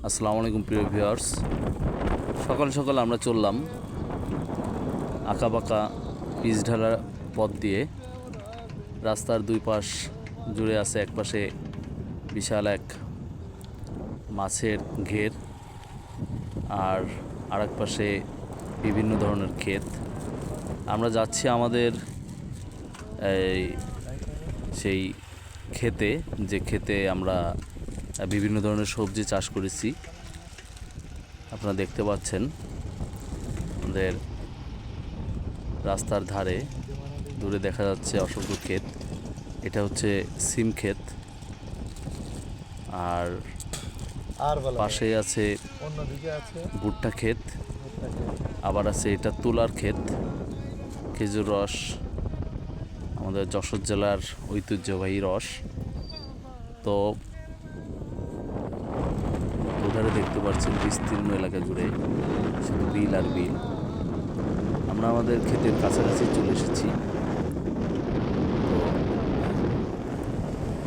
আসসালামু আলাইকুম প্রিয় ভিউয়ার্স। সকাল সকাল আমরা চললাম আঁকাবাঁকা পিচ ঢালা পথ দিয়ে। রাস্তার দুই পাশ জুড়ে আছে, এক পাশে বিশাল এক মাছের ঘের, আর আরেক পাশে বিভিন্ন ধরনের ক্ষেত। আমরা যাচ্ছি আমাদের এই সেই ক্ষেতে, যে ক্ষেতে আমরা বিভিন্ন ধরনের সবজি চাষ করেছি। আপনারা দেখতে পাচ্ছেন আমাদের রাস্তার ধারে দূরে দেখা যাচ্ছে অসংখ্য ক্ষেত। এটা হচ্ছে সিম ক্ষেত, আর পাশে আছে ভুট্টা ক্ষেত, আবার আছে এটা তুলার ক্ষেত। খেজুর রস আমাদের যশোর জেলার ঐতিহ্যবাহী রস। তো ওধারে দেখতে পাচ্ছেন বিস্তীর্ণ এলাকা জুড়ে শুধু বিল আর বিল। আমরা আমাদের ক্ষেতের কাছাকাছি চলে এসেছি,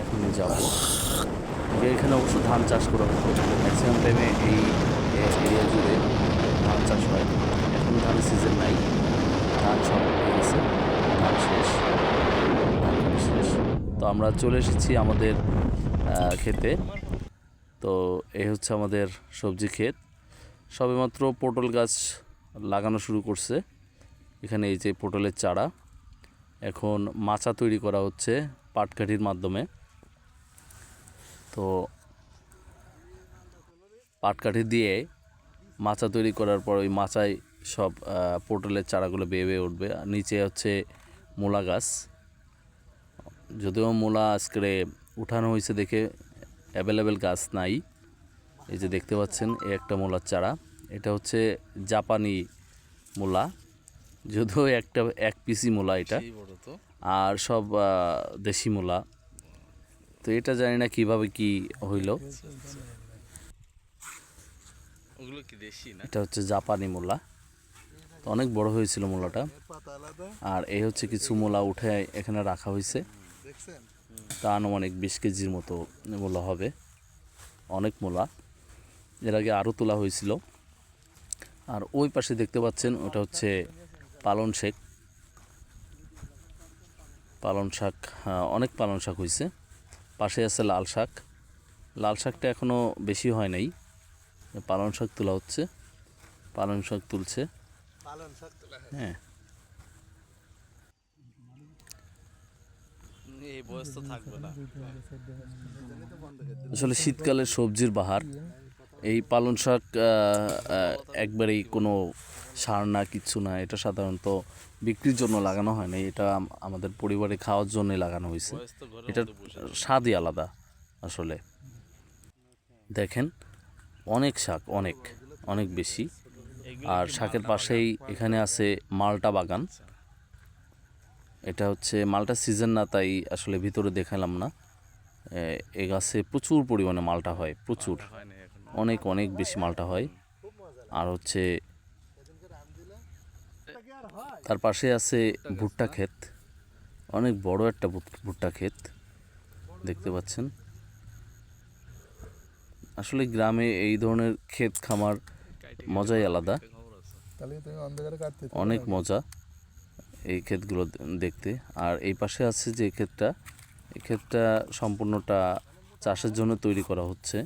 এখন যাব। এখানে অবশ্য ধান চাষ করা হতো, ম্যাক্সিমাম টাইমে এই এরিয়া জুড়ে ধান চাষ হয়। এখন ধানের সিজন নাই, ধান সব হয়ে গেছে, ধান শেষ, ধান শেষ। তো আমরা চলে এসেছি আমাদের ক্ষেতে। তো এই হচ্ছে আমাদের সবজি ক্ষেত। সবেমাত্র পটল গাছ লাগানো শুরু করছে এখানে। এই যে পটলের চারা, এখন মাচা তৈরি করা হচ্ছে পাটকাঠির মাধ্যমে। তো পাটকাঠি দিয়ে মাচা তৈরি করার পর ওই মাচায় সব পটলের চারাগুলো বেয়ে বেয়ে উঠবে। আর নিচে হচ্ছে মূলা গাছ, যদিও মূলা আজকে উঠানো হয়েছে দেখে অ্যাভেলেবেল গাছ নাই। এই যে দেখতে পাচ্ছেন এই একটা মূলার চারা, এটা হচ্ছে জাপানি মূলা, যদিও এক পিসি মূলা এটা, আর সব দেশি মূলা। তো এটা জানি না কিভাবে কি হইল। এটা হচ্ছে জাপানি মূলা, তো অনেক বড় হয়েছিল মূলাটা। আর এই হচ্ছে কিছু মূলা উঠে এখানে রাখা হয়েছে, তা আনুমানিক 20 কেজির মতো মূলা হবে। অনেক মূলা, এর আগে আরও তোলা হয়েছিল। আর ওই পাশে দেখতে পাচ্ছেন ওটা হচ্ছে পালন শাক। পালন শাক, অনেক পালন শাক হয়েছে। পাশে আছে লাল শাক, লাল শাকটা এখনও বেশি হয় নাই। পালন শাক তোলা হচ্ছে, পালন শাক তুলছে। হ্যাঁ, আসলে শীতকালের সবজির বাহার। এই পালন শাক একবারেই কোনো সার না, কিচ্ছু না। এটা সাধারণত বিক্রির জন্য লাগানো হয় না, এটা আমাদের পরিবারে খাওয়ার জন্যই লাগানো হয়েছে। এটার স্বাদই আলাদা আসলে। দেখেন অনেক শাক, অনেক অনেক বেশি। আর শাকের পাশেই এখানে আছে মালটা বাগান। এটা হচ্ছে মালটা সিজন না, তাই আসলে ভিতরে দেখালাম না। এ গাছে প্রচুর পরিমাণে মালটা হয়, প্রচুর, অনেক অনেক বেশি মালটা হয়। আর হচ্ছে তার পাশে আছে ভুট্টা ক্ষেত, অনেক বড় একটা ভুট্টা ক্ষেত দেখতে পাচ্ছেন। আসলে গ্রামে এই ধরনের ক্ষেত খামার মজাই আলাদা, অনেক মজা এই ক্ষেতগুলো দেখতে। আর এই পাশে আছে যে ক্ষেতটা, এই ক্ষেতটা সম্পূর্ণটা চাষের জন্য তৈরি করা হচ্ছে।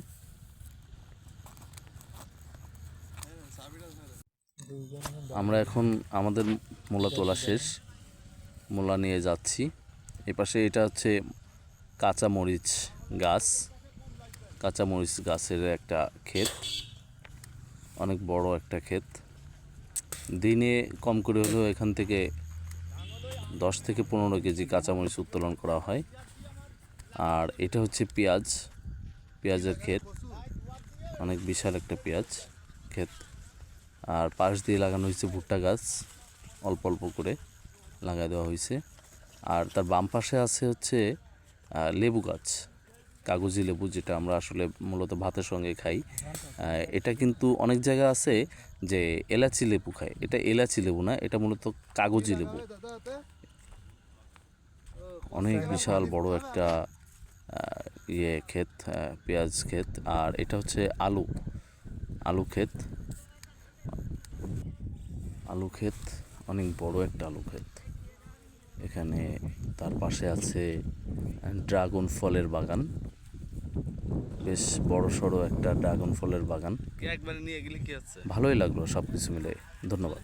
আমরা এখন আমাদের মূলা তোলা শেষ, মূলা নিয়ে যাচ্ছি। এই পাশে এটা হচ্ছে কাঁচা মরিচ গাছ, কাঁচা মরিচ গাছের একটা ক্ষেত, অনেক বড় একটা ক্ষেত। দিনে কম করে হলেও এখান থেকে 10 থেকে 15 কেজি কাঁচামরিচ উত্তোলন করা হয়। আর এটা হচ্ছে পেঁয়াজ, পেঁয়াজের ক্ষেত, অনেক বিশাল একটা পেঁয়াজ ক্ষেত। আর পাশ দিয়ে লাগানো হয়েছে ভুট্টা গাছ, অল্প অল্প করে লাগাই দেওয়া হয়েছে। আর তার বাম পাশে আছে হচ্ছে লেবু গাছ, কাগজি লেবু, যেটা আমরা আসলে মূলত ভাতের সঙ্গে খাই। এটা কিন্তু অনেক জায়গা আছে যে এলাচি লেবু খায়, এটা এলাচি লেবু না, এটা মূলত কাগজি লেবু। অনেক বিশাল বড় একটা ক্ষেত, পেঁয়াজ ক্ষেত। আর এটা হচ্ছে আলু, আলু ক্ষেত, আলু ক্ষেত অনেক বড় একটা আলু ক্ষেত। এখানে তার পাশে আছে ড্রাগন ফলের বাগান, বেশ বড় সড়ো একটা ড্রাগন ফলের বাগান। একবারে নিয়ে গেলে কি হচ্ছে? ভালোই লাগলো সব কিছু মিলে। ধন্যবাদ।